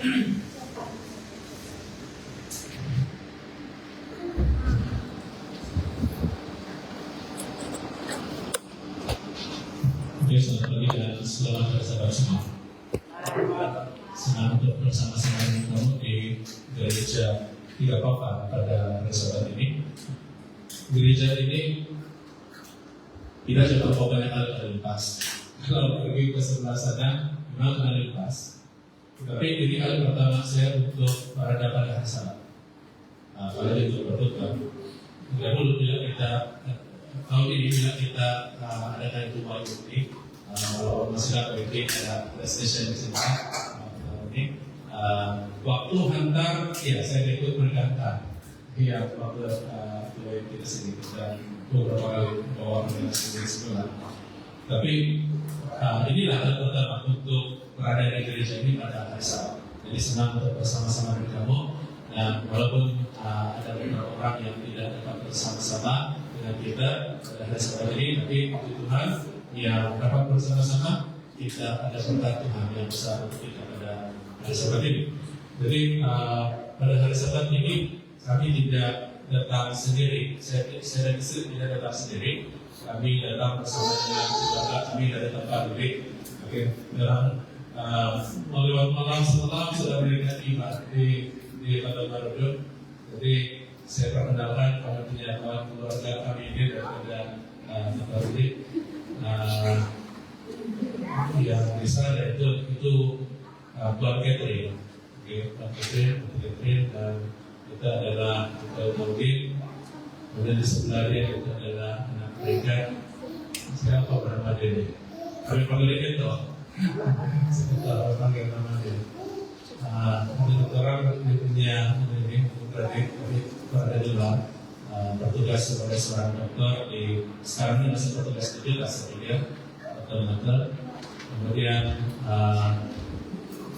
Oke, selamat pagi dan selamat bersahabat semua. Senang untuk bersama-sama dengan kamu di gereja Tiga Papan pada bersahabat ini. Gereja ini tidak cuma pokoknya kali pas. Kalau pergi ke sebelah sana, memang kali pas. Tapi ini kali pertama saya untuk berada pada hari Sabat. Pada itu berkhutbah. Dahulu bila kita tahun ini bila kita adakan itu baru ini, walaupun masih ada ini ada station di sini. Ini waktu hantar, ya saya ikut bergantar. Ya waktu kita sini dan beberapa kali bawa dengan sebelah. Tapi inilah hal pertama untuk berada di gereja ini pada hari Sabat. Jadi senang untuk bersama-sama dengan kamu. Dan walaupun ada beberapa orang yang tidak dapat bersama-sama dengan kita pada hari Sabat ini, tapi puji Tuhan yang dapat bersama-sama kita ada berkat Tuhan yang besar untuk kita pada hari Sabat ini. Jadi pada hari Sabat ini kami tidak datang sendiri. Saya dan istri tidak datang sendiri. Kami datang bersama dengan keluarga kami dari tempat diri. Oke, dan lewat malam semalam sudah mereka tiba di Padang Barodon. Jadi saya perkenalkan kami punya kawan keluarga kami ini daripada tempat diri. Yang bisa itu Tuan Catherine. Oke, Tuan Catherine dan kita adalah kita Maudin. Kemudian di sebelah dia itu adalah anak mereka. Siapa bernama dia? Kami panggil dia itu. Kita panggil nama dia. Ada orang dia punya ini berarti pada di luar bertugas sebagai seorang dokter di sekarang ini masih bertugas di Australia dokter. Kemudian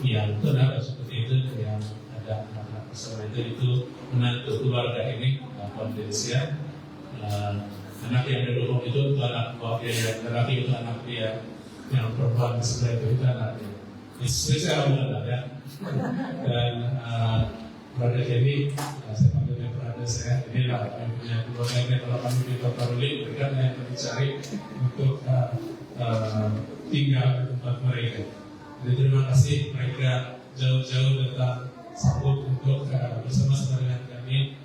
yang benar seperti itu yang ada anak personal itu menantu keluarga ini Indonesia. Anak yang dulu itu anak buah dia, yang lelaki itu anak dia, yang perempuan di sebelah itu anak dia. Spesial banget ya. Dan berada ini saya panggilnya berada saya. Inilah yang punya keluarga kalau kami di Kota Ruli berikan yang dicari untuk tinggal di tempat mereka. Jadi terima kasih mereka jauh-jauh datang sambut untuk bersama-sama dengan kami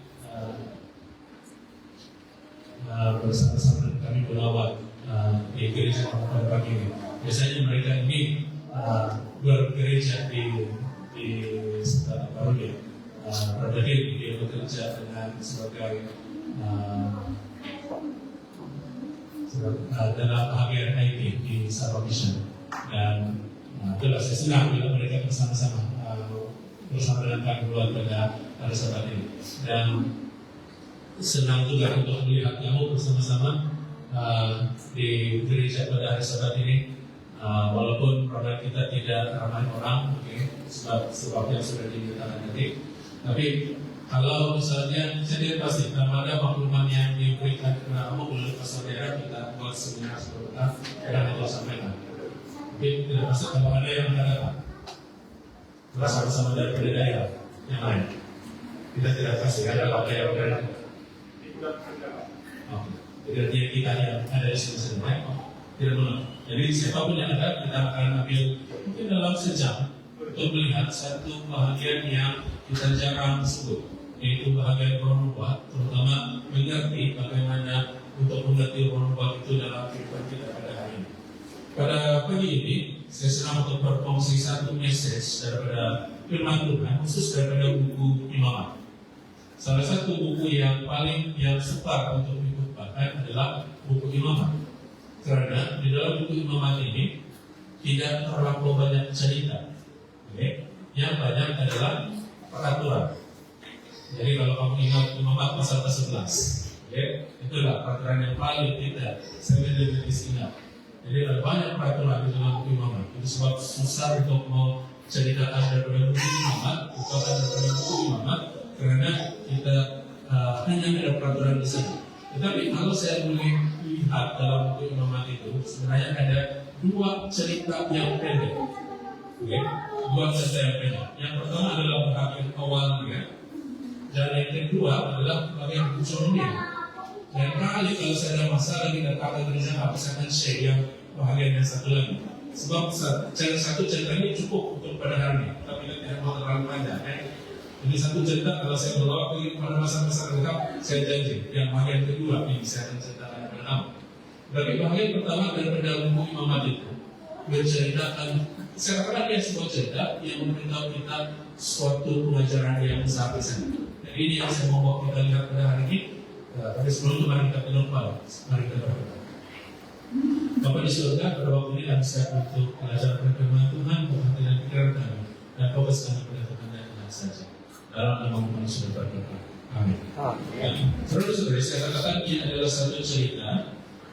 bersama-sama dengan kami melawat di gereja pada pagi ini. Biasanya mereka ini bergereja di sekitar Barodin. Barodin dia bekerja dengan sebagai dalam bagian IT di Sabah Mission. Dan itulah saya senang bila mereka bersama-sama dengan kami pada hari Sabat ini. Dan senang juga untuk melihat kamu bersama-sama di gereja pada hari Sabat ini. Walaupun program kita tidak ramai orang, sebabnya sudah dinyatakan tadi. Tapi kalau misalnya saya tidak pasti, kalau ada makluman yang diberikan kepada kamu oleh pastor daerah, kita buat seminar sebentar, dan itu sampaikan. Tapi tidak pasti kalau ada yang datang bersama-sama dari daerah yang lain. Kita tidak pasti ada apa yang berada. Jadi kita yang ada di sini sebenarnya tidak benar. Jadi siapapun yang ada, kita akan ambil mungkin dalam sejam untuk melihat satu bahagian yang kita jarang sebut, yaitu bahagian roh nubuat, terutama mengerti bagaimana untuk mengerti roh nubuat itu dalam kehidupan kita pada hari ini. Pada pagi ini, saya senang untuk berkongsi satu message daripada firman Tuhan, khusus daripada buku Imamat. Salah satu buku yang paling sebar untuk dikhotbahkan adalah buku Imamat. Karena di dalam buku Imamat ini tidak terlalu banyak cerita, okay? Yang banyak adalah peraturan. Jadi kalau kamu ingat Imamat pasal ke-11, okay? Itulah peraturan yang paling kita sebenarnya ingat. Jadi ada banyak peraturan di dalam buku Imamat. Itu sebab susah untuk mau ceritakan daripada buku Imamat, bukan daripada buku Imamat, karena kita hanya ada peraturan di sana. Tetapi kalau saya boleh lihat dalam buku Imamat itu, sebenarnya ada dua cerita yang pendek. Oke, dua cerita yang beda. Yang pertama adalah bagian awalnya, dan yang kedua adalah bagian ujungnya. Dan kali kalau saya ada masalah dengan kata kerja, saya akan share yang bagian yang satu lagi. Sebab satu cerita ini cukup untuk pada hari ini, tapi kita tidak mau terlalu panjang. Jadi satu cerita kalau saya bawa pada masa-masa lengkap, saya janji. Yang bagian kedua ini saya akan ceritakan kepada kamu. Dari bagian pertama daripada buku Imamat itu menceritakan, saya katakan dia sebuah cerita yang memberitahu kita suatu pelajaran yang besar di sana. Jadi ini yang saya mau bawa kita lihat pada hari ini. Tapi sebelum itu mari kita berdoa, mari kita berdoa. Bapa di surga, pada waktu ini kami siap untuk belajar firman Tuhan, berhati dan pikiran kami, dan fokus kami pada Tuhan dan Tuhan saja. Dalam nama Tuhan sudah berdoa. Amin. Saudara-saudari, saya katakan ini adalah satu cerita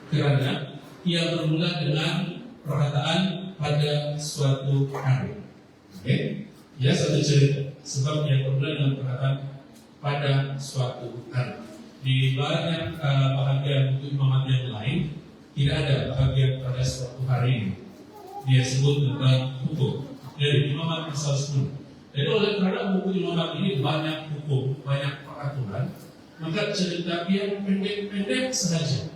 kerana ia bermula dengan perkataan pada suatu hari. Oke? Ya, satu cerita. Sebab ia bermula dengan perkataan pada suatu hari. Di banyak bahagian buku Imamat yang lain tidak ada bahagian pada suatu hari ini. Dia sebut tentang hukum. Jadi Imamat pasal 10. Jadi oleh karena buku Imamat ini banyak hukum, banyak peraturan, maka cerita dia pendek-pendek saja.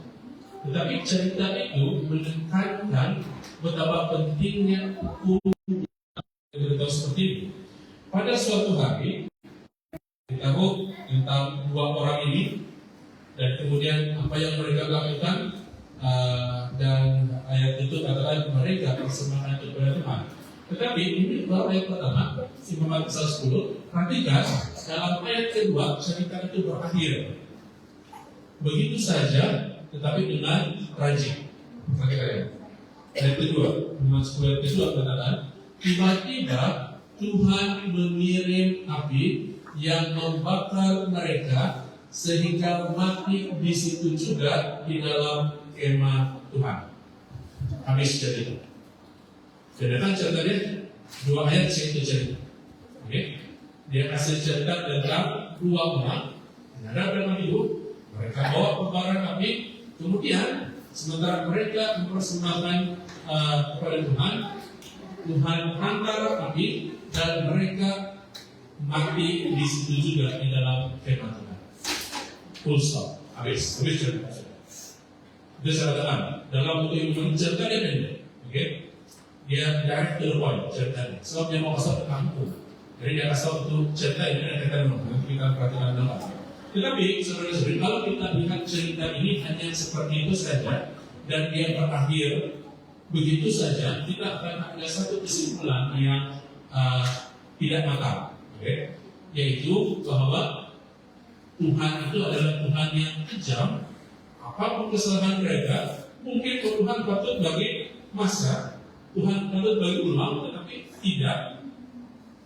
Tetapi cerita itu menekankan betapa pentingnya hukum yang seperti ini. Pada suatu hari kita tahu tentang dua orang ini, dan kemudian apa yang mereka lakukan, dan ayat itu katakan mereka persembahkan kepada Tuhan. Tetapi ini baru ayat pertama, Imamat pasal 10. Perhatikan dalam ayat kedua cerita itu berakhir begitu saja, tetapi dengan rajin. Perhatikan ayat kedua, Imamat 10 ayat kedua katakan, tiba-tiba Tuhan mengirim api yang membakar mereka sehingga mati di situ juga di dalam kemah Tuhan. Habis cerita. Sedangkan ceritanya dua ayat satu cerita. Oke? Dia kasih cerita tentang dua orang yang ada dalam hidup. Mereka bawa kobaran api, kemudian sementara mereka mempersembahkan kepada Tuhan, Tuhan hantar api dan mereka mati di situ juga di dalam kemah Tuhan. Full stop, habis cerita. Itu saya katakan dalam buku Imamat cerita dia pendek, oke? Dia direct to the point ceritanya. Sebab dia mau kasih ke kampung, jadi dia kasih untuk cerita ini dan kita nanti kita perhatikan dalam. Tetapi saudara-saudari, kalau kita lihat cerita ini hanya seperti itu saja dan dia berakhir begitu saja, kita akan ada satu kesimpulan yang tidak matang, oke? Yaitu bahwa Tuhan itu adalah Tuhan yang kejam. Apapun kesalahan mereka, mungkin Tuhan patut bagi masa, Tuhan patut bagi ulang, tetapi tidak.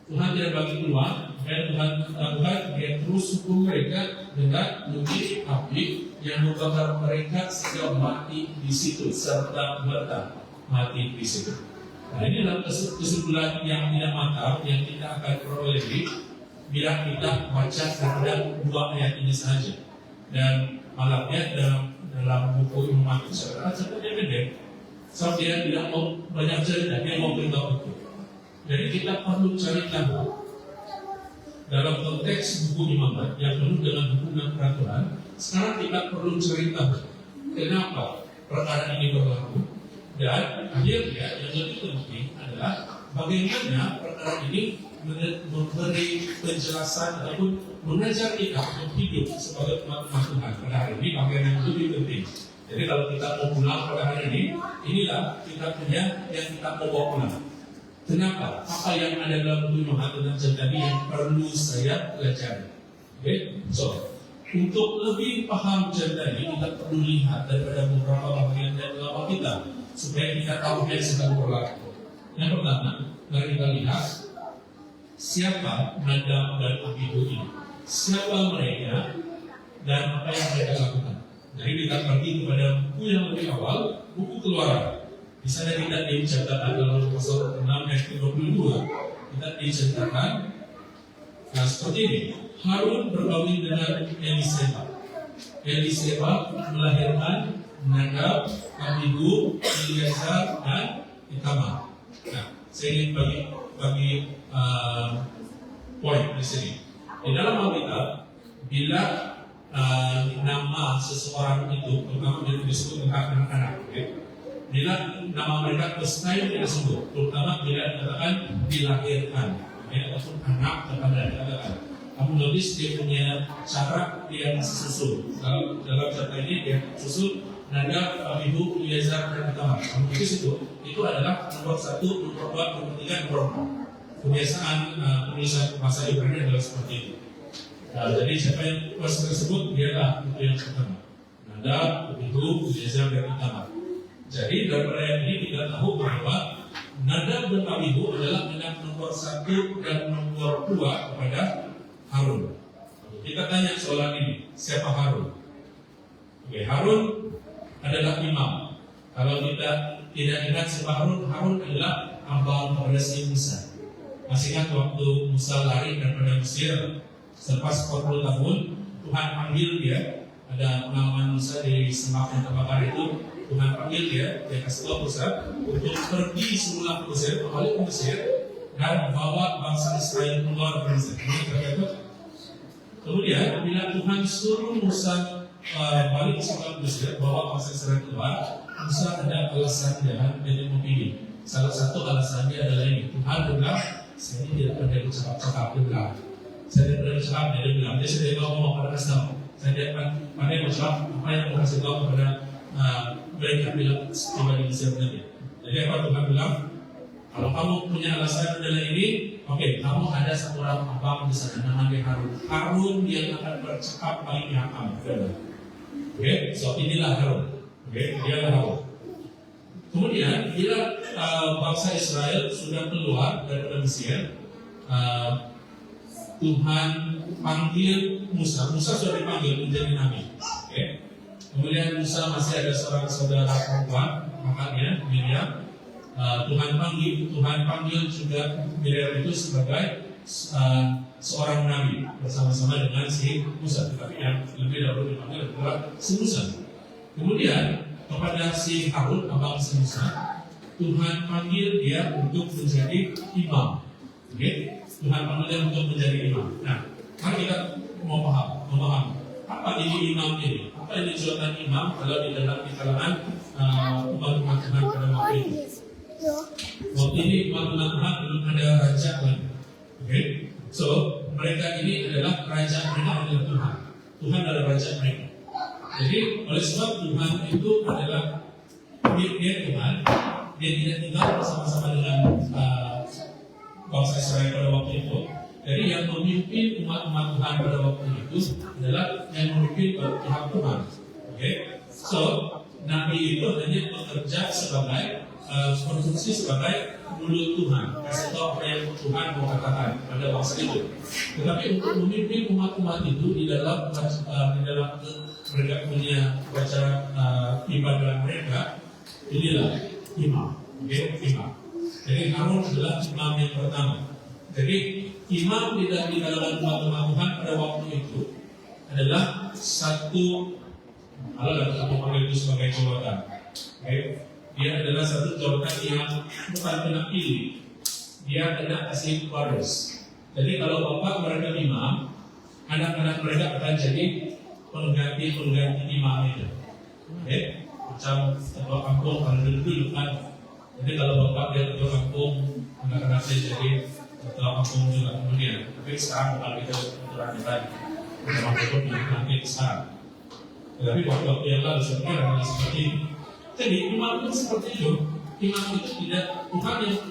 Tuhan tidak bagi ulang, dan Tuhan dia terus hukum mereka dengan mengirim api yang membakar mereka sehingga mati di situ, serta merta mati di situ. Nah, ini adalah kesimpulan yang tidak matang yang kita akan peroleh bila kita baca terhadap dua ayat ini saja. Dan malamnya dalam buku Imamat itu ceritanya pendek. Sebab dia tidak mau banyak cerita, dia mau beritahu itu. Jadi kita perlu cari tahu dalam konteks buku Imamat yang penuh dengan hukum dan peraturan. Sekarang kita perlu cari tahu kenapa perkara ini berlaku, dan akhirnya yang lebih penting adalah bagaimana perkara ini memberi penjelasan ataupun mengajar kita untuk hidup sebagai umat Tuhan pada hari ini. Bagian yang lebih penting. Jadi kalau kita mau pulang pada hari ini, inilah kita punya yang kita mau bawa pulang. Kenapa? Apa yang ada dalam buku Imamat tentang cerita ini yang perlu saya pelajari. Oke? So, untuk lebih paham cerita ini, kita perlu lihat daripada beberapa bagian dari dalam kita supaya kita tahu yang sedang berlaku. Yang pertama, mari kita lihat siapa Nadab dan Abihu ini, siapa mereka dan apa yang mereka lakukan. Jadi kita pergi kepada buku yang lebih awal, buku Keluaran. Di sana kita diceritakan dalam pasal 6 ayat 22, kita diceritakan seperti ini. Harun berkawin dengan Eliseba. Eliseba melahirkan Nadab, Abihu, Eleazar dan Itamar. Nah, saya ingin bagi poin di sini. Di dalam Alkitab, bila nama seseorang itu, terutama bila disebut tentang anak-anak, bila nama mereka mustahil disebut, terutama bila dikatakan dilahirkan, ataupun anak kepada dikatakan. Kamu notice dia punya cara dia susul. Dalam cerita ini dia susul nada Abihu, Eliezer dan Itamar. Kamu notice itu adalah nomor 1, nomor 2, nomor 3, nomor 4. Kebiasaan penulisan bahasa Ibrani adalah seperti itu. Jadi siapa yang first tersebut dialah itu yang pertama. Nada Abihu, Eliezer dan Itamar. Jadi daripada yang ini kita tahu bahwa nada dan Abihu adalah anak nomor 1 dan nomor 2 kepada Harun. Kita tanya soalan ini, siapa Harun? Oke, Harun adalah imam. Kalau kita tidak ingat siapa Harun, Harun adalah abang kepada si Musa. Masih ingat waktu Musa lari daripada Mesir selepas 40 tahun, Tuhan panggil dia. Ada pengalaman Musa di semak yang terbakar itu, Tuhan panggil dia kasih tahu Musa untuk pergi semula ke Mesir, kembali ke Mesir, dan bawa bangsa Israel keluar dari Mesir. Kemudian bila Tuhan suruh Musa balik ke Mesir, bawa bangsa Israel keluar, Musa ada alasan dan dia mau pilih. Salah satu alasannya adalah ini, Tuhan bilang, saya ini tidak pernah bercakap-cakap, dia bilang. Saya tidak pernah bercakap, dia bilang. Dia sudah ngomong kepada Kastam. Saya tidak pandai bercakap, apa yang mau kasih tahu kepada mereka bilang tiba di Mesir nanti. Jadi apa Tuhan bilang? Kalau kamu punya alasan adalah ini, oke, kamu ada satu orang abang di sana namanya Harun. Harun yang akan bercakap paling pihak kamu. Oke, so inilah Harun. Oke, dia adalah Harun. Kemudian bila bangsa Israel sudah keluar dari Mesir, Tuhan panggil Musa. Musa sudah dipanggil menjadi nabi. Oke. Kemudian Musa masih ada seorang saudara perempuan, makanya Miriam. Tuhan panggil juga Miriam itu sebagai seorang nabi bersama-sama dengan si Musa. Tetapi yang lebih dahulu dipanggil adalah si Musa. Kemudian kepada si Harun, abang si Musa, Tuhan panggil dia untuk menjadi imam. Okay? Tuhan panggil dia untuk menjadi imam. Nah, mari kita memaham apa ini imam ini? Apa ini jabatan imam kalau di dalam kalangan umat-umat Tuhan pada waktu itu? Waktu ini umat-umat Tuhan belum ada raja lagi. Okay? So, mereka ini adalah raja mereka adalah Tuhan. Tuhan adalah raja mereka. Jadi, oleh sebab Tuhan itu adalah dia Tuhan, dia tidak tinggal bersama-sama dengan bangsa Israel pada waktu itu. Jadi yang memimpin umat-umat Tuhan pada waktu itu adalah yang memimpin pihak Tuhan. Okay? So, Nabi itu hanya bekerja sebagai konstruksi sebagai mulut Tuhan, kasih tahu apa yang Tuhan mau katakan pada bangsa itu. Tetapi untuk memimpin umat-umat itu di dalam mereka punya upacara ibadah mereka, inilah imam. Okay? Imam. Jadi Harun adalah imam yang pertama. Jadi imam di dalam umat-umat Tuhan pada waktu itu adalah satu, kalau dalam panggil itu sebagai jabatan. Okay? Dia adalah satu jabatan yang bukan kena pilih, dia kena kasih waris. Jadi kalau bapak mereka imam, anak-anak mereka akan jadi pengganti imam itu. Okay? Macam ketua kampung kalau dulu kan. Jadi kalau bapak dia ketua kampung, anak-anak dia jadi ketua kampung juga kemudian. Tapi sekarang bukan kita aturan kita bersama pun nanti sekarang. Tetapi waktu yang lalu sebenarnya adalah seperti ini. Jadi imam itu seperti itu. Imam itu tidak Tuhan yang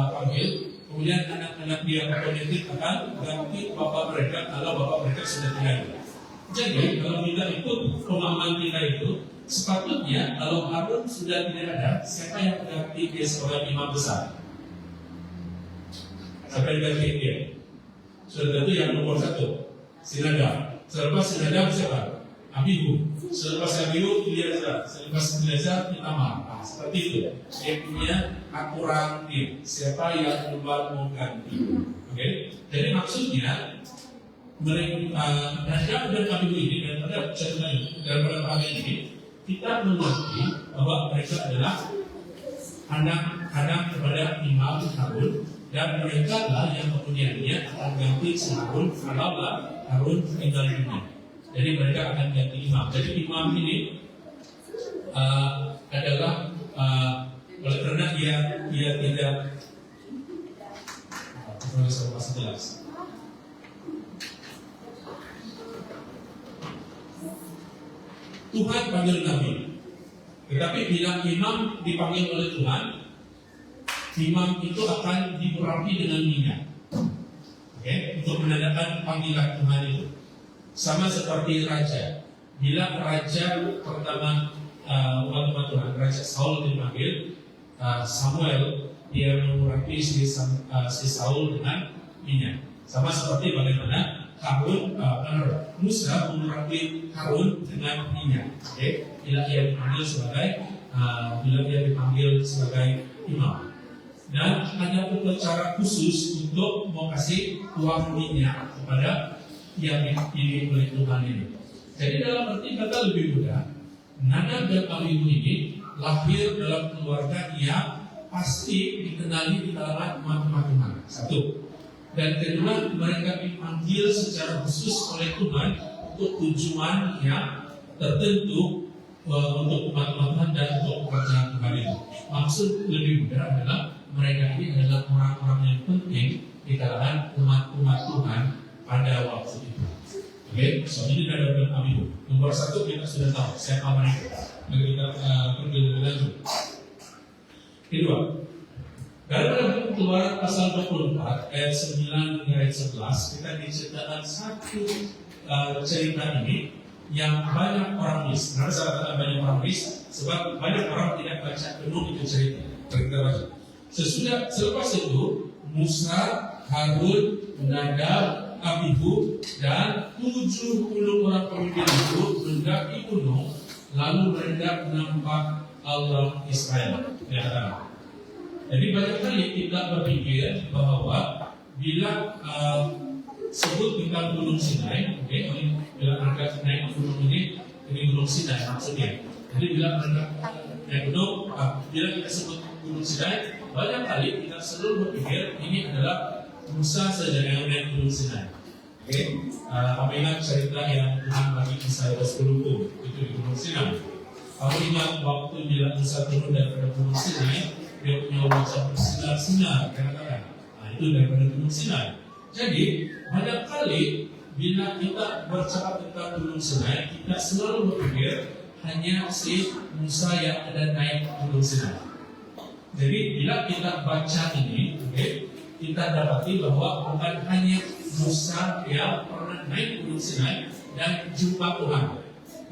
panggil, kemudian anak-anak dia otomatis akan ganti bapak mereka kalau bapak mereka sudah tidak ada. Jadi kalau kita ikut pemahaman kita itu, sepatutnya kalau Harun sudah tidak ada, siapa yang mengganti dia sebagai imam besar? Siapa yang mengganti dia? Sudah tentu yang nomor 1, Sinadab. Selepas Sinadab siapa? Abihu. Selepas Abihu, Eliezer. Selepas Eliezer, Itamar. Nah, seperti itu. Dia punya aturan dia. Siapa yang keluar mau ganti? Okay? Jadi maksudnya mereka dan Abihu ini daripada hal ini kita mengerti bahwa mereka adalah anak anak kepada Imam Harun, dan mereka lah yang kemudiannya akan ganti Harun kalaulah Harun meninggal dunia. Jadi mereka akan ganti imam. Jadi imam ini adalah oleh karena dia tidak jelas. Tuhan panggil Nabi, tetapi bila imam dipanggil oleh Tuhan, imam itu akan diurapi dengan minyak, untuk menandakan panggilan Tuhan itu. Sama seperti raja, bila raja pertama umat Tuhan, Raja Saul dipanggil, Samuel dia mengurapi si Saul dengan minyak. Sama seperti bagaimana Musa mengurapi Harun dengan minyak. Bila dia dipanggil sebagai imam. Dan ada upacara khusus untuk mau kasih uang minyak kepada yang dipilih oleh Tuhan ini. Jadi dalam arti kata lebih mudah, Nadab dan Abihu ini lahir dalam keluarga yang pasti dikenali di kalangan umat Tuhan. Satu. Dan kedua, mereka dipanggil secara khusus oleh Tuhan untuk tujuan yang tertentu untuk umat Tuhan dan untuk pekerjaan Tuhan itu. Maksud lebih mudah adalah mereka ini adalah orang-orang yang penting di kalangan umat Tuhan pada waktu itu. So ini Nadab dan Abihu. Nomor satu kita sudah tahu siapa mereka. Kita pergi lebih lanjut. Kedua, dalam Keluaran pasal 24 ayat 9 hingga ayat 11 kita diceritakan satu cerita ini yang banyak orang miss. Kenapa saya katakan banyak orang miss? Sebab banyak orang tidak baca penuh itu cerita. Kita baca. Selepas itu Musa, Harun, Nadab, Abihu dan 70 orang pemimpin itu mendaki gunung, lalu mereka menampak Allah Israel. Jadi banyak kali kita berpikir bahwa bila sebut tentang Gunung Sinai, bila mereka naik gunung ini Gunung Sinai maksudnya. Jadi bila mereka naik gunung, bila kita sebut Gunung Sinai, banyak kali kita selalu berpikir ini adalah Musa saja yang naik Gunung Sinai. Kamu ingat cerita yang Tuhan bagi Israel 10 itu di Gunung Sinai. Kamu ingat waktu bila Musa turun daripada Gunung Sinai, dia punya wajah bersinar-sinar, katakan. Itu daripada Gunung Sinai. Jadi banyak kali bila kita bercakap tentang Gunung Sinai, kita selalu berpikir hanya si Musa yang ada naik Gunung Sinai. Jadi bila kita baca ini, kita dapati bahwa bukan hanya Musa yang pernah naik Gunung Sinai dan jumpa Tuhan,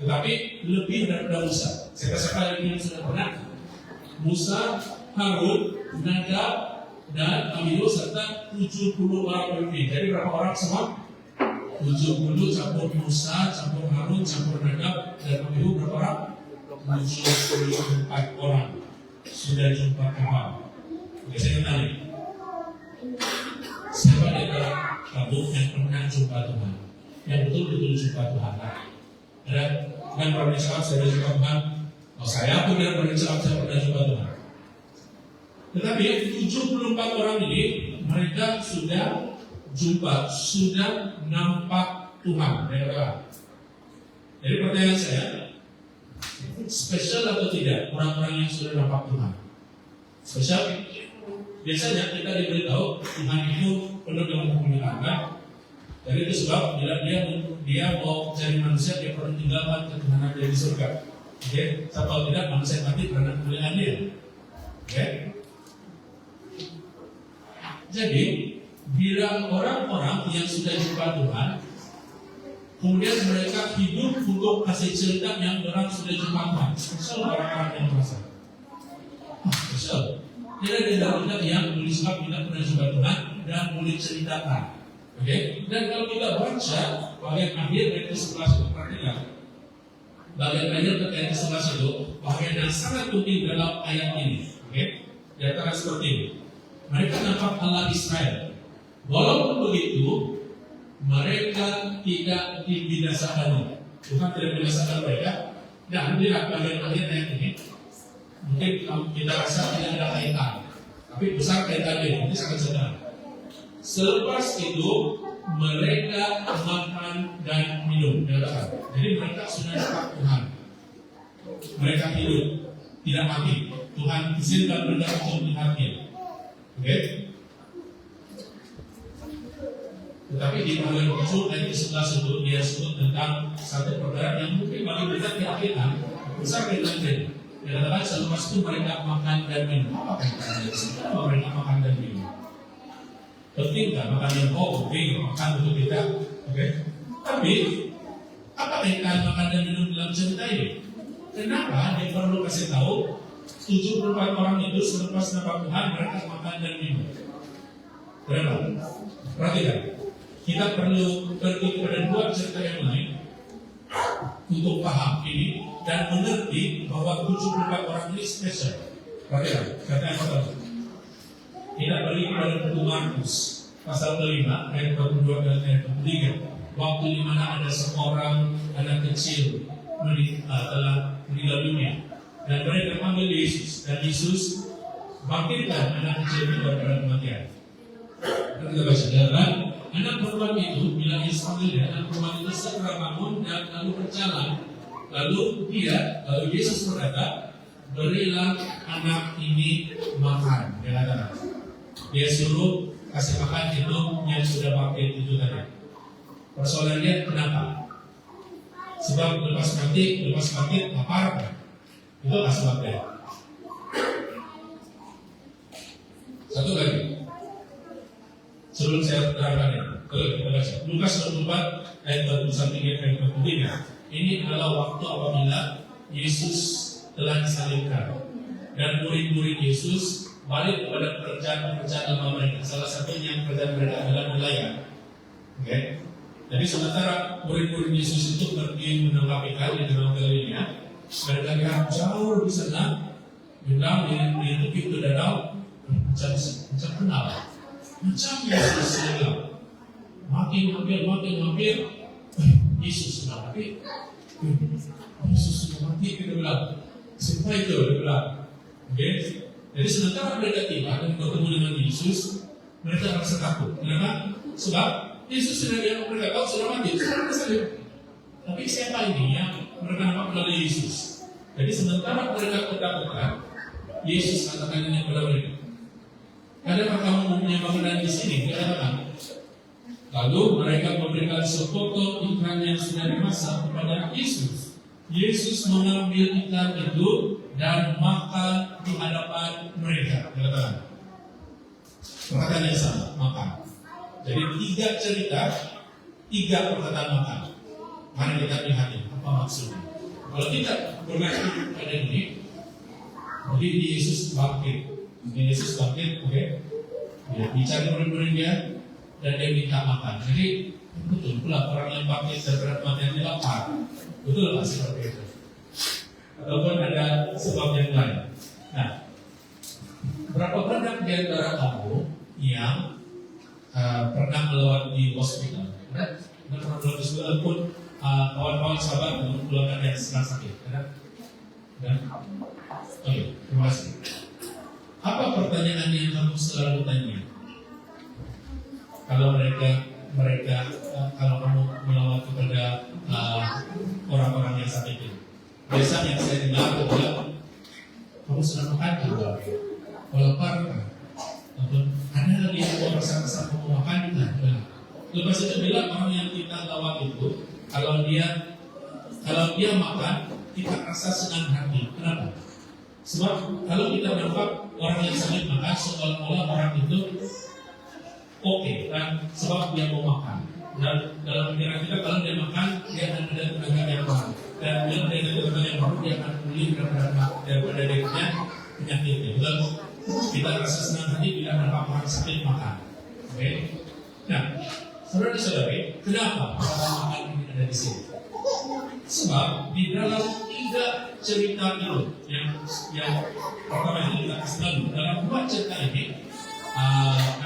tetapi lebih daripada Musa. Siapa-siapa yang sudah pernah? Musa, Harun, Nadab, dan Abihu serta 70 orang pemimpin. Jadi berapa orang semua? 70 campur Musa, campur Harun, campur Nadab, dan Abihu berapa orang? 74 orang sudah jumpa Tuhan. Oke, saya tanya, siapa di antara kamu yang pernah jumpa Tuhan? Yang betul-betul jumpa Tuhan? Ada kan pernah dicakap saya sudah jumpa Tuhan? Saya pun tidak pernah dicakap saya pernah jumpa Tuhan. Tetapi 74 orang ini mereka sudah jumpa, sudah nampak Tuhan. Jadi pertanyaan saya, spesial atau tidak orang-orang yang sudah nampak Tuhan? Spesial? Biasanya kita diberitahu Tuhan itu penuh dengan kemuliaan. Jadi itu sebab bila dia mau jadi manusia, dia perlu tinggalkan ketuhanan dia di surga. Atau tidak manusia mati karena kemuliaan dia. Jadi bila orang-orang yang sudah jumpa Tuhan, kemudian mereka hidup untuk kasih cerita yang orang sudah jumpa Tuhan. Spesial orang-orang yang merasa spesial. Tidak ada kita yang boleh sebab kita pernah jumpa Tuhan dan boleh ceritakan. Dan kalau kita baca bagian akhir ayat 11 itu, perhatikan bagian akhir ayat 11 itu bagian yang sangat penting dalam ayat ini. Dikatakan seperti ini. Mereka nampak Allah Israel. Walaupun begitu, mereka tidak dibinasakan. Tuhan tidak membinasakan mereka. Dan lihat bagian akhir ayat ini. Mungkin kita rasa tidak ada kaitan. Tapi besar kaitannya, ini sangat sederhana. Selepas itu mereka makan dan minum. Jadi mereka sudah dekat Tuhan. Mereka hidup, tidak mati. Tuhan izinkan mereka untuk melihatnya. Oke? Tetapi di bagian 7 ayat 11 itu dia sebut tentang satu perkara yang mungkin bagi kita tidak kita besar kaitannya. Dia katakan selepas itu mereka makan dan minum. Apa kaitannya? Kenapa mereka makan dan minum? Penting kan makan yang penting makan untuk kita, oke? Tapi apa kaitan makan dan minum dalam cerita ini? Kenapa dia perlu kasih tahu 74 orang itu selepas nama Tuhan mereka makan dan minum? Kenapa? Perhatikan, kita perlu pergi kepada dua cerita yang lain untuk paham ini dan mengerti bahwa 74 orang ini spesial. Perhatikan, kata yang pertama. Kita pergi kepada buku Markus pasal kelima ayat 42 dan ayat 43. Waktu di mana ada seorang anak kecil telah meninggal dunia dan mereka panggil Yesus dan Yesus bangkitkan anak kecil itu daripada kematian. Kita baca dalam anak perempuan itu bila Yesus panggil dia, anak perempuan itu segera bangun dan lalu berjalan. Lalu Yesus berkata, berilah anak ini makan. Dia katakan, dia suruh kasih makan itu yang sudah bangkit itu tadi. Persoalannya kenapa? Sebab lepas bangkit lapar kan? Itu lah sebabnya. Satu lagi. Sebelum saya terangkan ini, kalau kita baca Lukas 24 ayat 21 hingga ayat 23. Ini adalah waktu apabila Yesus telah disalibkan dan murid-murid Yesus balik kepada pekerjaan lama mereka. Salah satunya pekerjaan mereka adalah nelayan. Oke. Jadi sementara murid-murid Yesus itu pergi menangkap ikan di Danau Galilea, mereka lihat jauh di sana, bilang di tepi itu danau, macam kenal, macam Yesus bilang, makin hampir, Yesus sudah mati, Yesus sudah mati, kita bilang, siapa itu? Dia bilang, oke. Jadi sementara mereka tiba dan bertemu dengan Yesus, mereka merasa takut. Kenapa? Sebab Yesus sudah yang mereka tahu sudah mati, sudah tersalib. Tapi siapa ini yang mereka nampak melalui Yesus? Jadi sementara mereka ketakutan, Yesus katakan ini kepada mereka. Adakah kamu mempunyai bangunan di sini? Dia katakan. Lalu mereka memberikan sefoto ikan yang sudah dimasak kepada Yesus. Yesus mengambil ikan itu dan makan di hadapan mereka. Katakan. Perkataan yang sama, makan. Jadi 3 cerita, 3 perkataan makan. Mari kita lihat apa maksudnya. Kalau kita bermaksud pada ini, jadi Yesus bangkit. Yesus bangkit, oke? Dia bicara murid-murid dia dan dia minta makan. Jadi betul pula orang yang bangkit daripada kematian dia lapar. Betul lah seperti itu. Ataupun ada sebab yang lain. Nah, berapa banyak di antara kamu yang pernah melewati hospital? Pernah melewati hospital pun kawan-kawan sahabat mengeluarkan yang sedang sakit. Oke, terima kasih. Apa pertanyaan yang kamu selalu tanya? Kalau kalau kamu melewati kepada orang-orang yang sakit itu, biasanya saya dengar adalah kamu sudah makan kan? Kalau lapar kan? Atau ada lagi yang mau rasa-rasa kamu makan kan? Lepas itu bilang orang yang kita lawat itu, kalau dia makan, kita rasa senang hati. Kenapa? Sebab kalau kita nampak orang yang sakit makan, seolah-olah orang itu oke, kan? Sebab dia mau makan. Dan dalam pikiran kita kalau dia makan, dia akan ada tenaga yang baru. Dan bila dia ada tenaga yang baru, dia akan pulih daripada dirinya penyakitnya. Betul? Kita rasa senang hati bila nampak orang sakit makan. Oke? Nah, saudara-saudari, kenapa kata makan ini ada di sini? Sebab di dalam 3 cerita itu yang pertama itu kita kasih lalu, dalam 2 cerita ini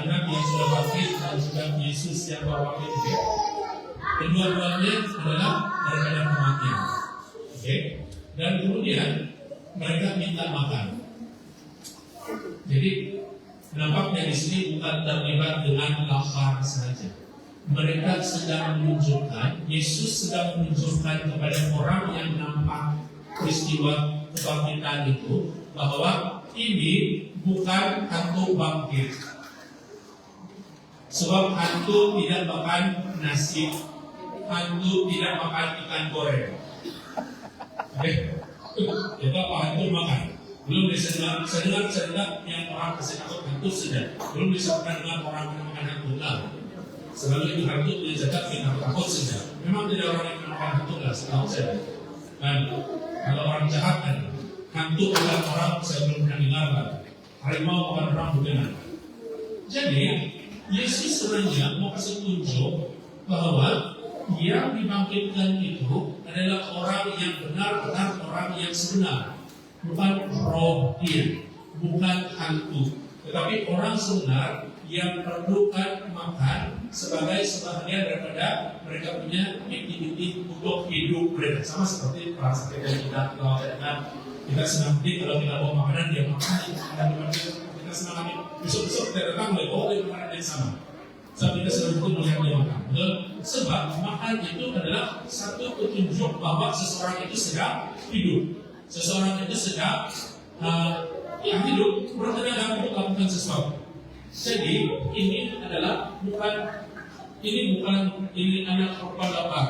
anak yang sudah bangkit dan juga Yesus yang bawa bangkit itu, kedua-duanya adalah daripada kematian. Oke? Dan kemudian mereka minta makan. Jadi nampaknya di sini bukan terlibat dengan lapar saja. Mereka sedang menunjukkan, Yesus sedang menunjukkan kepada orang yang nampak peristiwa kebangkitan itu bahwa ini bukan hantu bangkit. Sebab hantu tidak makan nasi, hantu tidak makan ikan goreng. Itu apa hantu makan? Belum bisa dengar yang orang kasih takut hantu sudah. Belum bisa dengar orang yang makan hantu lah. Selalu itu hantu dijaga kita takut sudah. Memang tidak orang yang makan hantu lah, setahu saya. Dan kalau orang jahat kan, hantu makan orang saya belum pernah dengar lah. Harimau makan orang bukan. Jadi Yesus sebenarnya mau kasih tunjuk bahwa yang dibangkitkan itu adalah orang yang benar-benar orang yang sebenar, bukan roh dia, bukan hantu, tetapi orang sebenar yang perlukan makan sebagai sebahagian daripada mereka punya aktiviti untuk hidup mereka, sama seperti orang sakit yang kita senang kalau kita bawa makanan dia makan, kita senang besok kita datang boleh bawa makanan yang sama. Sebab kita sedang betul melihat dia makan. Sebab makan itu adalah satu petunjuk bahwa seseorang itu sedang hidup. Seseorang itu sedang hidup, bertenaga untuk melakukan sesuatu. Jadi ini adalah bukan anak perempuan lapar.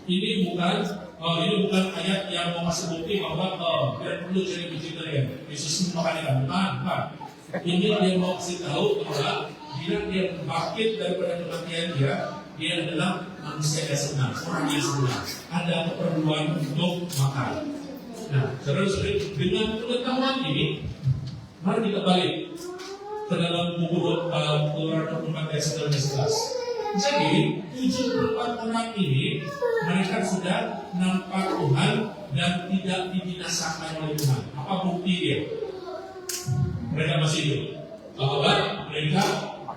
Ini bukan ayat yang mau kasih bukti bahwa tidak perlu jadi vegetarian. Yesus makan ikan, bukan. Ini dia mau kasih tahu bahwa bila dia bangkit daripada kematian dia adalah manusia yang sebenar, orang yang sebenar. Ada keperluan untuk makan. Nah, saudara-saudari, dengan pengetahuan ini, mari kita balik ke dalam buku Keluaran 24 ayat 11. Jadi 74 orang ini mereka sudah nampak Tuhan dan tidak dibinasakan oleh Tuhan. Apa bukti dia? Mereka masih hidup. Bahwa mereka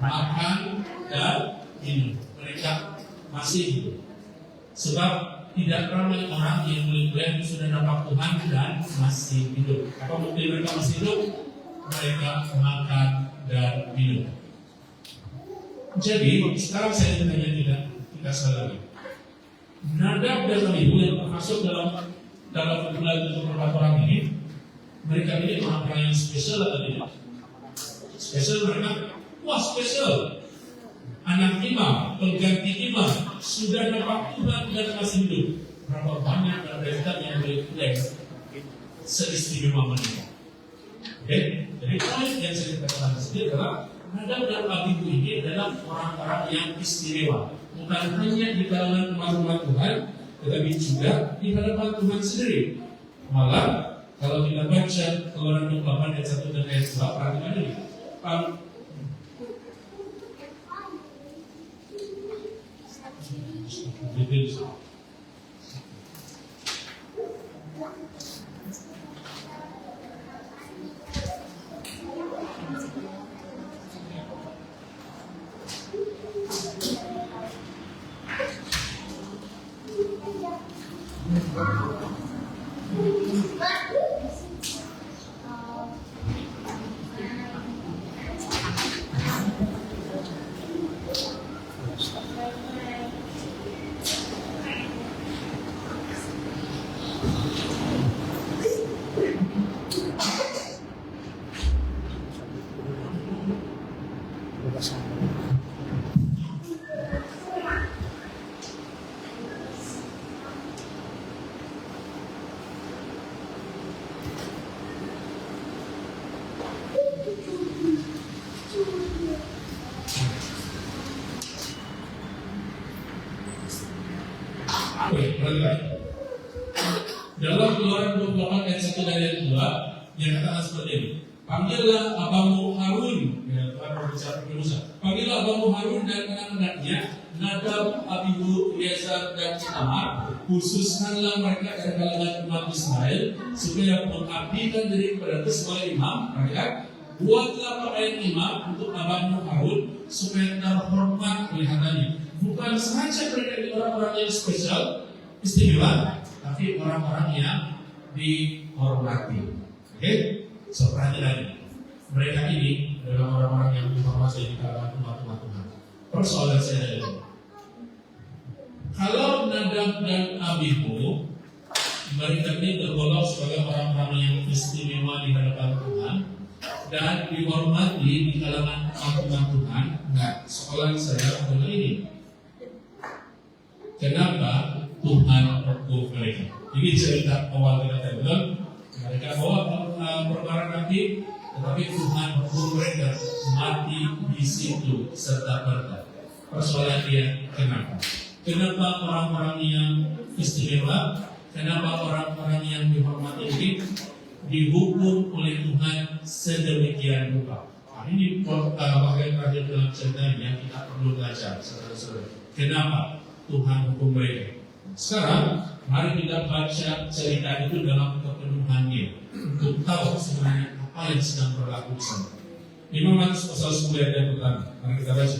makan dan minum. Mereka masih hidup. Sebab tidak ramai orang yang mengklaim sudah nampak Tuhan dan masih hidup. Apa bukti mereka masih hidup? Mereka makan dan minum. Jadi sekarang saya ingin tanya kita sekali lagi. Nadab dan Abihu yang termasuk dalam bulan 24 orang ini, mereka ini orang-orang yang spesial atau tidak? Spesial mereka. Wah, spesial. Anak imam, pengganti imam, sudah nampak Tuhan dan masih hidup. Berapa banyak mereka yang boleh klaim seistimewa mereka? Oke, jadi poin yang saya katakan sendiri adalah Nadab dan Abihu ini adalah orang-orang yang istimewa. Bukan hanya di kalangan umat-umat Tuhan, tetapi juga di hadapan Tuhan sendiri. Malah kalau kita baca Keluaran 28 ayat 1 dan ayat 2, perhatikan ini. Dalam Keluaran 28 ayat 1 dan ayat 2 yang katakan seperti ini. Panggillah abamu Harun, ya Tuhan berbicara kepada Musa. Panggillah abamu Harun dan anak-anaknya, Nadab, Abihu, Eleazar dan Itamar. Khususkanlah mereka dari kalangan umat Israel supaya mengabdikan diri kepada sebagai imam. Mereka buatlah pakaian imam untuk abamu Harun supaya terhormat kelihatannya. Bukan saja mereka di orang-orang yang spesial, istimewa, tapi orang-orang yang dihormati. Oke? So, perhatikan mereka ini adalah orang-orang yang informasi di kalangan umat-umat Tuhan. Persoalan saya adalah, kalau Nadab dan Abihu mereka ini tergolong sebagai orang-orang yang istimewa di hadapan Tuhan dan dihormati di kalangan umat Tuhan, nah soalan saya adalah ini, kenapa Tuhan hukum mereka? Ini cerita awal kita tadi, mereka bawa perkara api, tetapi Tuhan hukum mereka mati di situ serta merta. Persoalan dia kenapa? Kenapa orang-orang yang istimewa, kenapa orang-orang yang dihormati ini dihukum oleh Tuhan sedemikian rupa? Nah, ini bagian terakhir dalam cerita yang kita perlu belajar, saudara-saudara. Kenapa Tuhan hukum mereka? Sekarang, mari kita baca cerita itu dalam kepenuhannya untuk tahu sebenarnya apa yang sedang berlaku di sana. Imam Matius pasal 10 ayat yang pertama. Mari kita baca.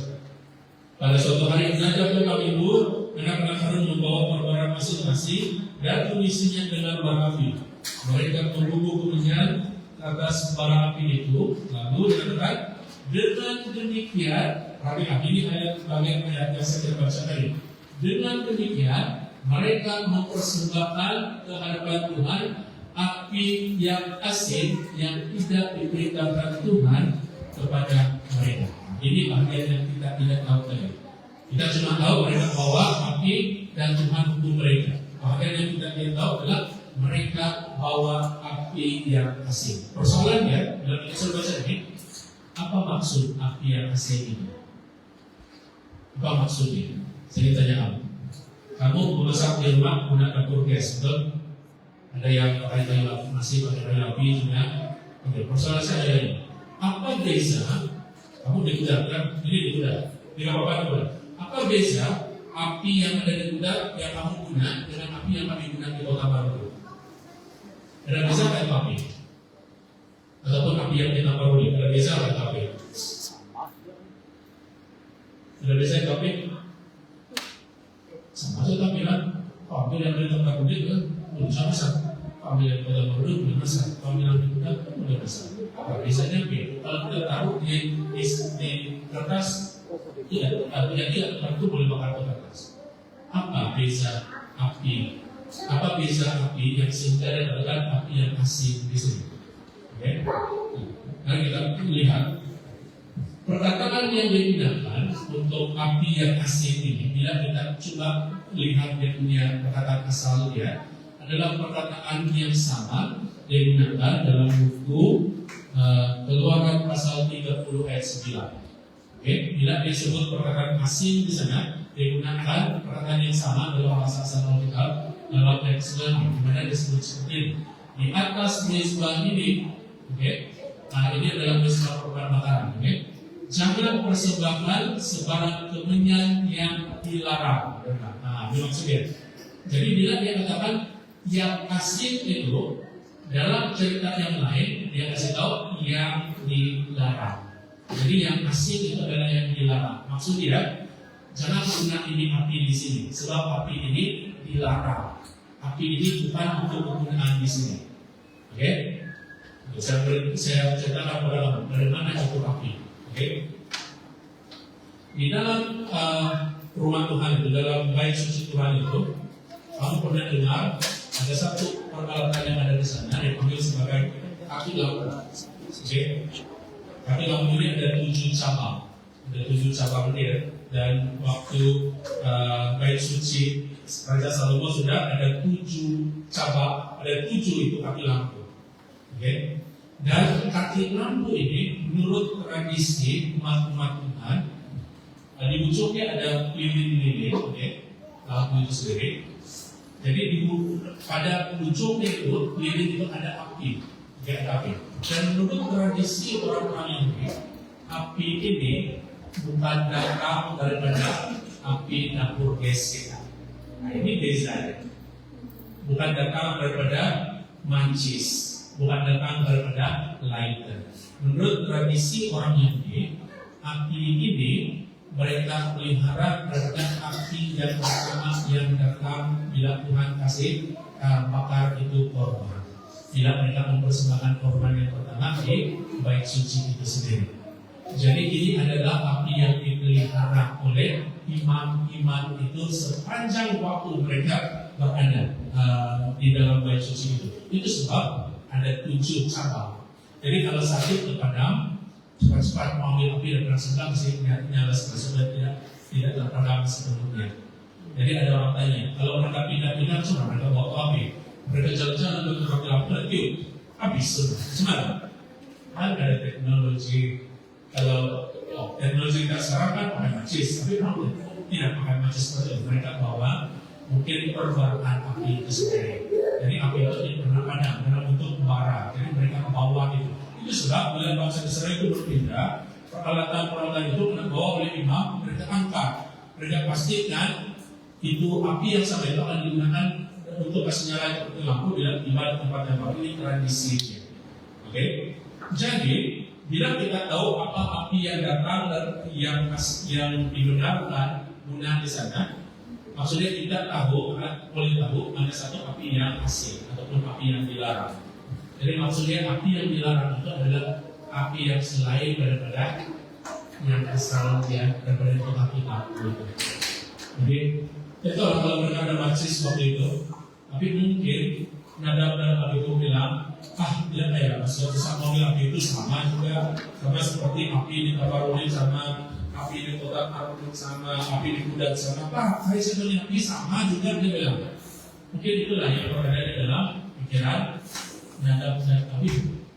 Pada suatu hari Nadab dan Abihu anak-anak Harun membawa perkara masing-masing dan mengisinya dengan bara api. Mereka membungkuk kemenyan atas bara api itu, lalu dikatakan, dengan demikian, ini ayat bagian ayat yang saya baca tadi. Dengan demikian, mereka mempersembahkan ke hadapan Tuhan api yang asin yang tidak diperintahkan Tuhan kepada mereka. Ini bagian yang kita tidak tahu tadi. Kita cuma tahu mereka bawa api dan Tuhan hukum mereka. Bagian yang kita tidak tahu adalah mereka bawa api yang asin. Persoalannya dalam kisah baca ini, apa maksud api yang asin itu? Apa maksudnya? Saya tanya kamu. Kamu memasak di rumah menggunakan dapur gas, betul? Ada yang pakai kayu api, masih pakai kayu api juga. Oke, persoalan saya ini, apa beza? Kamu di gudang kan? Ini di gudang. Di apa gudang? Apa beza api yang ada di gudang yang kamu guna dengan api yang kami guna di Kota Baru? Ada beza kayak api? Ataupun api yang kita peroleh? Ada beza kayak api? Ada beza kayak api? Sama saja tampilan. Api yang dari tempat kulit kan udah sama. Api yang pada Baru udah besar. Api yang di gudang udah besar. Apa bezanya api? Kalau kita taruh di kertas, tidak tentu boleh bakar ke kertas. Apa beza api? Apa beza api yang sebenarnya adalah api yang asin di sini? Oke? Nah kita lihat perkataan yang digunakan untuk api yang asin ini. Bila kita coba lihat dia punya perkataan asal dia adalah perkataan yang sama yang digunakan dalam buku Keluaran pasal 30 ayat 9. Oke, bila disebut perkataan asin di sana digunakan perkataan yang sama dalam bahasa asal Alkitab dalam ayat 9 di mana disebut seperti ini. Di atas mezbah ini, oke, nah ini adalah mezbah korban bakaran, oke. Jangan persembahkan sebarang kemenyan yang dilarang. Nah, ini maksudnya. Jadi bila dia katakan yang asin itu dalam cerita yang lain dia kasih tahu yang dilarang. Jadi yang asin itu adalah yang dilarang. Maksudnya jangan guna ini api di sini, sebab api ini dilarang. Api ini bukan untuk penggunaan di sini. Oke? Saya ceritakan kepada kamu dari mana itu api. Oke? Di dalam rumah Tuhan itu, dalam bait suci Tuhan itu, kamu pernah dengar ada satu peralatan yang ada di sana yang dipanggil sebagai kaki lampu. Oke? Kaki lampu ini ada 7 cabang. Ada 7 cabang dia. Dan waktu bait suci Raja Salomo sudah ada 7 cabang, ada 7 itu kaki lampu. Oke? Dan kaki lampu ini menurut tradisi umat-umat Tuhan, di ujungnya ada lilin-lilin, oke? Lampu itu sendiri. Jadi pada ujungnya itu lilin itu ada api, api. Dan menurut tradisi orang-orang Yahudi, api ini bukan datang daripada api dapur gas kita. Nah ini beza. Bukan datang daripada mancis, bukan datang daripada lighter. Menurut tradisi orang Yahudi, api ini mereka pelihara terhadap api yang pertama yang datang bila Tuhan kasih bakar itu korban. Bila mereka mempersembahkan korban yang pertama di bait suci itu sendiri. Jadi ini adalah api yang dipelihara oleh imam-imam itu sepanjang waktu mereka berada di dalam bait suci itu. Itu sebab ada 7 cabang. Jadi kalau satu terpadam, cepat-cepat mengambil api dan sedang sehingga nyala sudah tidak terpadam sebelumnya. Jadi ada orang tanya, kalau mereka pindah-pindah cuma mereka bawa api, mereka jalan-jalan untuk mengambil api, habis sudah. Gimana? Kan ada teknologi. Kalau teknologi kita sekarang kan pakai macis, tapi kalau tidak pakai macis seperti itu, mereka bawa mungkin perbaraan api itu sendiri. Jadi api itu tidak pernah padam dalam bentuk bara. Jadi mereka membawa itu. Itu sebab bila bangsa Israel itu berpindah, peralatan-peralatan itu kena bawa oleh imam, mereka angkat, mereka pastikan itu api yang sama itu akan digunakan untuk kasih nyala lampu bila tiba di tempat yang baru. Ini tradisinya. Oke? Jadi bila kita tahu apa api yang datang dan yang dibenarkan guna di sana, maksudnya kita boleh tahu ada satu api yang asing ataupun api yang dilarang. Jadi maksudnya api yang dilarang itu adalah api yang selain daripada yang asal daripada itu api itu. Jadi itu kalau mereka ada macis waktu itu, tapi mungkin Nadab dan Abihu bilang, tidak ya, suatu saat mobil api itu sama juga, sama seperti api di Tabaruni sama api di kota Arun sama api di Kudat sama saya sebenarnya api sama juga dia bilang. Mungkin itulah yang berada di dalam pikiran Nadab dan Abihu.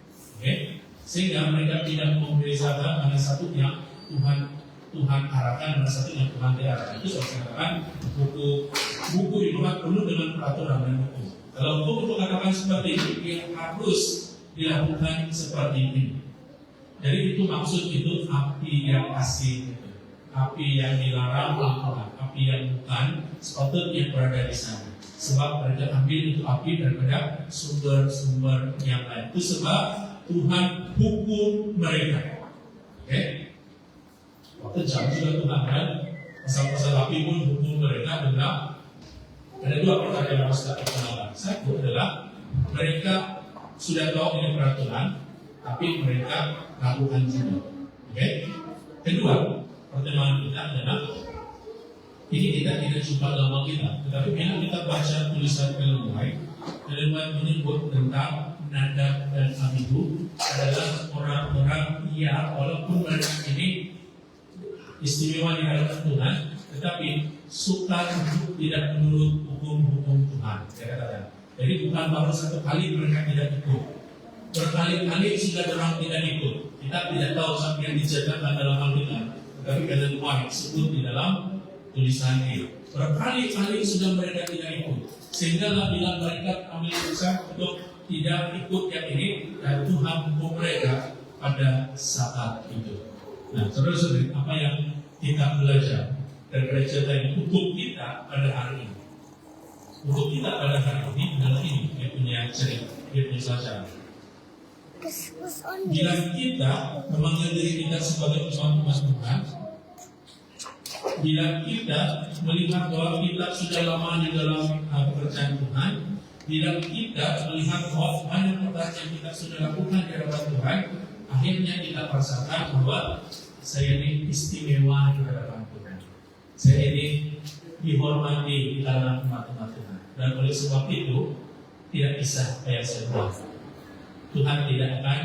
Sehingga mereka tidak membedakan mana satu yang Tuhan arahkan dan satu yang Tuhan diarahkan. Itu saya katakan buku dibuat penuh dengan peraturan dan hukum. Kalau hukum itu katakan seperti ini, yang harus dilakukan seperti ini. Jadi itu maksud itu api yang asing itu, api yang dilarang oleh Tuhan, api yang bukan sepatutnya berada di sana. Sebab mereka ambil itu api daripada sumber-sumber yang lain. Itu sebab Tuhan hukum mereka. Waktu jam juga Tuhan kan, pasal-pasal api pun hukum mereka adalah ada 2 perkara yang harus kita perkenalkan. Satu adalah mereka sudah tahu ini peraturan, tapi mereka lakukan juga. Kedua, pertimbangan kita adalah ini tidak jumpa dalam kita, tetapi bila kita baca tulisan Ellen White menyebut tentang Nadab dan Abihu adalah orang-orang yang walaupun mereka ini istimewa di hadapan Tuhan, tetapi suka untuk tidak menurut hukum-hukum Tuhan. Saya katakan. Jadi bukan baru satu kali mereka tidak ikut. Berkali-kali sudah orang tidak ikut. Kita tidak tahu sampai yang diceritakan dalam Alkitab, tetapi Ellen White sebut di dalam tulisan ini. Berkali-kali sudah mereka tidak ikut. Sehingga bila mereka ambil keputusan untuk tidak ikut yang ini, dan Tuhan hukum mereka pada saat itu. Nah, saudara-saudara, apa yang kita belajar dari cerita ini untuk kita pada hari ini? Untuk kita pada hari ini adalah ini, dia punya cerita, dia punya pelajaran. Bila kita memanggil diri kita sebagai umat Tuhan, bila kita melihat bahwa kita sudah lama di dalam pekerjaan Tuhan, bila kita melihat bahwa banyak perkara yang kita sudah lakukan di hadapan Tuhan, akhirnya kita merasakan bahwa saya ini istimewa di hadapan Tuhan. Saya ini dihormati di kalangan umat-umat Tuhan. Dan oleh sebab itu tidak bisa kayak saya buat. Tuhan tidak akan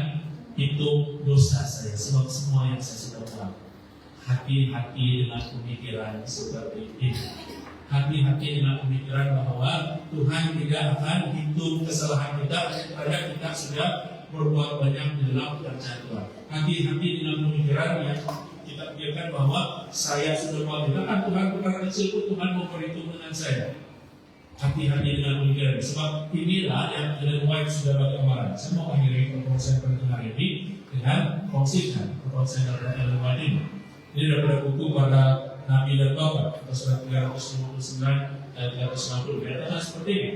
hitung dosa saya sebab semua yang saya sudah buat. Hati-hati dengan pemikiran seperti ini. Hati-hati dengan pemikiran bahwa Tuhan tidak akan hitung kesalahan kita karena kita sudah berbuat banyak di dalam pekerjaan Tuhan. Hati-hati dengan pemikiran yang kita pikirkan bahwa saya sudah buat itu kan Tuhan perkara kecil pun Tuhan mau berhitung dengan saya. Hati-hati dengan pemikiran, sebab inilah yang Ellen White sudah bagi amaran. Saya mau akhiri perkongsian pada hari ini dengan kongsikan perkongsian dari Ellen White ini. Ini daripada buku pada Nabi dan Taubat atau surat 359 dan 360. Dikatakan seperti ini.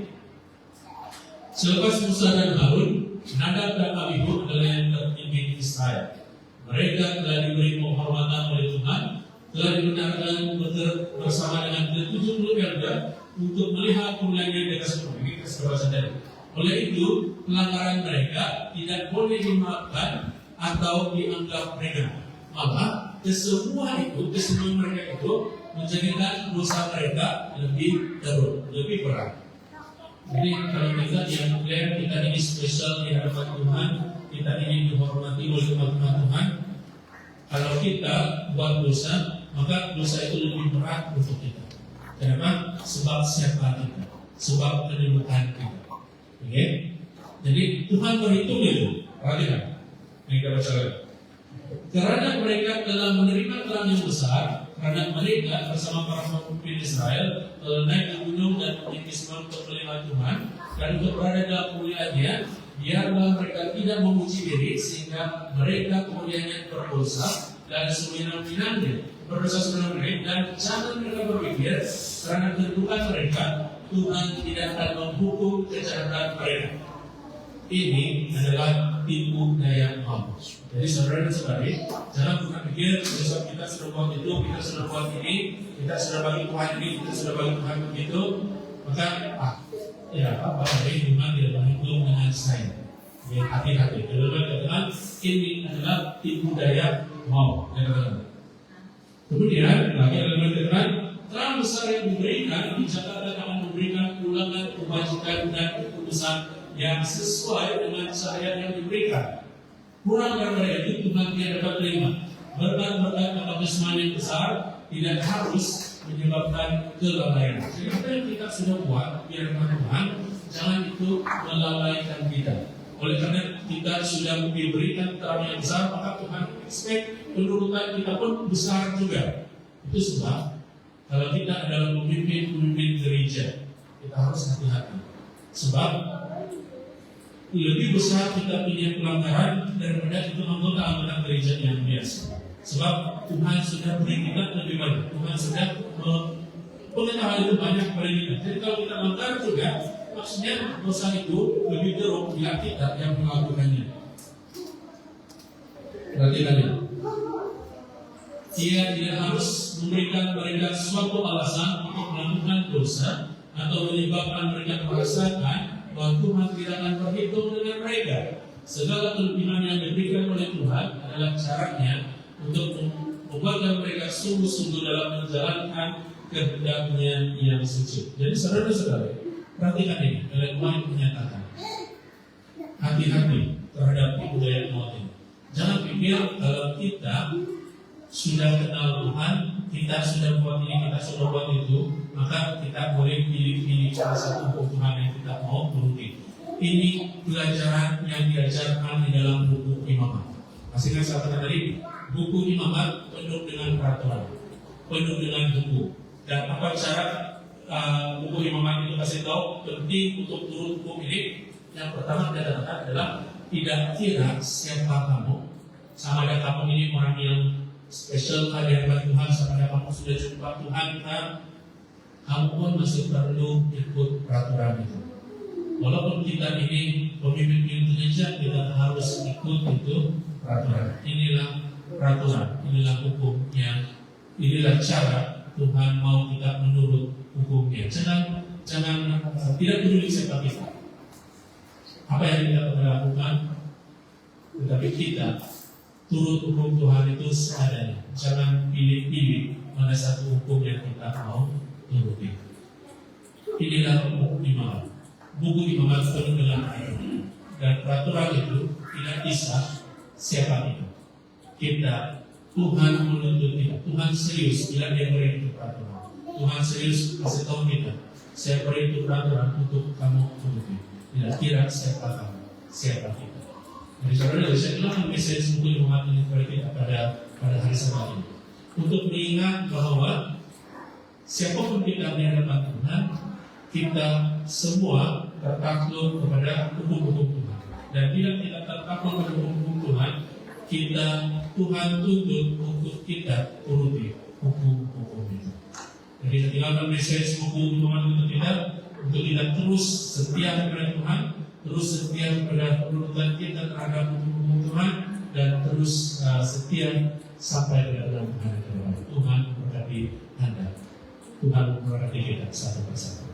Selepas Musa dan Harun, Nadab dan Abihu adalah yang tertinggi di Israel. Mereka telah diberi penghormatan oleh Tuhan, telah dibenarkan bersama dengan 70 elder untuk melihat kemuliaan di atas bumi, kesebaran tadi. Oleh itu, pelanggaran mereka tidak boleh dimaafkan atau dianggap ringan. maka kesemua mereka itu menjadikan dosa mereka lebih teruk, lebih berat. Jadi kalau kita yang klaim kita ini spesial di hadapan Tuhan, kita ini dihormati oleh Tuhan, kalau kita buat dosa, maka dosa itu lebih berat untuk kita. Kenapa? Sebab siapa kita, sebab kedudukan kita. Oke? Jadi Tuhan berhitung itu. Perhatikan. Ini kita baca lagi. Karena mereka telah menerima terang yang besar, karena mereka bersama para pemimpin Israel naik ke gunung dan meningkis untuk melihat Tuhan dan untuk berada dalam kemuliaan-Nya, biarlah mereka tidak memuji diri sehingga mereka kemudiannya berdosa dan seminang-minangnya berdosa sebenarnya, dan jangan mereka berpikir karena kedudukan mereka Tuhan tidak akan menghukum kejahatan mereka. Ini adalah tipu daya mampus. Jadi saudara dan saudari, jangan pernah pikir besok kita sudah buat itu, kita sudah buat ini, kita sudah bagi Tuhan ini, kita sudah bagi Tuhan begitu, maka tidak apa-apa, Tuhan tidak berhitung dengan saya. Ya, hati-hati. Teman-teman, ini adalah tipu daya mau. Kemudian lagi ada teman-teman, terang besar yang diberikan di Jakarta akan memberikan ulangan kebajikan dan keputusan yang sesuai dengan cahaya yang diberikan. Kurang daripada itu Tuhan tidak dapat terima. Berkat-berkat kebajikan yang besar tidak harus menyebabkan kelalaian. Jadi apa yang kita sudah buat biar Tuhan, jangan itu melalaikan kita. Oleh karena kita sudah diberikan terang yang besar, maka Tuhan expect kedudukan kita pun besar juga. Itu sebab kalau kita adalah pemimpin gereja, kita harus hati-hati. Sebab lebih besar kita punya pelanggaran daripada itu anggota gereja yang biasa. Sebab Tuhan sudah beri kita lebih banyak. Tuhan sudah pengetahuan itu banyak beri kita. Jadi kalau kita melanggar juga, maksudnya dosa itu lebih teruk bila kita yang melakukannya. Perhatikan ini. Dia tidak harus memberikan mereka suatu alasan untuk melakukan dosa atau menyebabkan mereka merasakan bahwa Tuhan tidak akan berhitung dengan mereka. Segala kelebihan yang diberikan oleh Tuhan adalah caranya untuk membuatkan mereka sungguh-sungguh dalam menjalankan kehendak-Nya yang suci. Jadi saudara-saudara, perhatikan ini, oleh Tuhan menyatakan hati-hati terhadap tipu daya maut ini. Jangan pikir kalau kita sudah kenal Tuhan, kita sudah buat ini, kita sudah buat itu, maka kita boleh pilih-pilih salah satu hukum Tuhan yang kita mau turuti. Ini pelajaran yang diajarkan di dalam buku Imamat. Masih ingat saya tadi, buku Imamat penuh dengan peraturan, penuh dengan hukum. Dan apa cara buku Imamat itu kasih tahu penting untuk turut hukum ini? Yang pertama dia katakan adalah tidak kira siapa kamu, sama ada kamu ini orang yang spesial kehadiran Tuhan, sama ada kamu sudah jumpa Tuhan, kamu pun masih perlu ikut peraturan itu. Walaupun kita ini pemimpin gereja, kita harus ikut itu peraturan. Inilah peraturan, inilah hukumnya, inilah cara Tuhan mau kita menurut hukumnya. Jangan tidak peduli siapa kita, apa yang kita lakukan, tetapi kita turut hukum Tuhan itu seadanya. Jangan pilih-pilih mana satu hukum yang kita mau turuti. Inilah buku Imamat. Buku Imamat penuh dengan peraturan, dan peraturan itu tidak bisa siapa kita. Kita Tuhan menuntut kita. Tuhan serius bila Dia beri itu peraturan. Tuhan serius kasih tahu kita, saya beri itu peraturan untuk kamu turuti. Tidak kira siapa kamu, siapa kita. Jadi saudara, saya bilang message buku Imamat ini kepada kita pada hari Sabat ini, untuk mengingat bahwa siapapun kita di hadapan Tuhan, kita semua tertakluk kepada hukum-hukum Tuhan. Dan bila kita tertakluk kepada hukum-hukum Tuhan, Tuhan tuntut untuk kita turuti hukum-hukum itu. Jadi saya tinggalkan message buku Tuhan untuk kita terus setia kepada Tuhan, terus setia kepada penuntutan kita terhadap hukum-hukum Tuhan, dan terus setia sampai ke dalam hari Tuhan. Tuhan memberkati Anda. Tuhan memberkati kita satu persatu.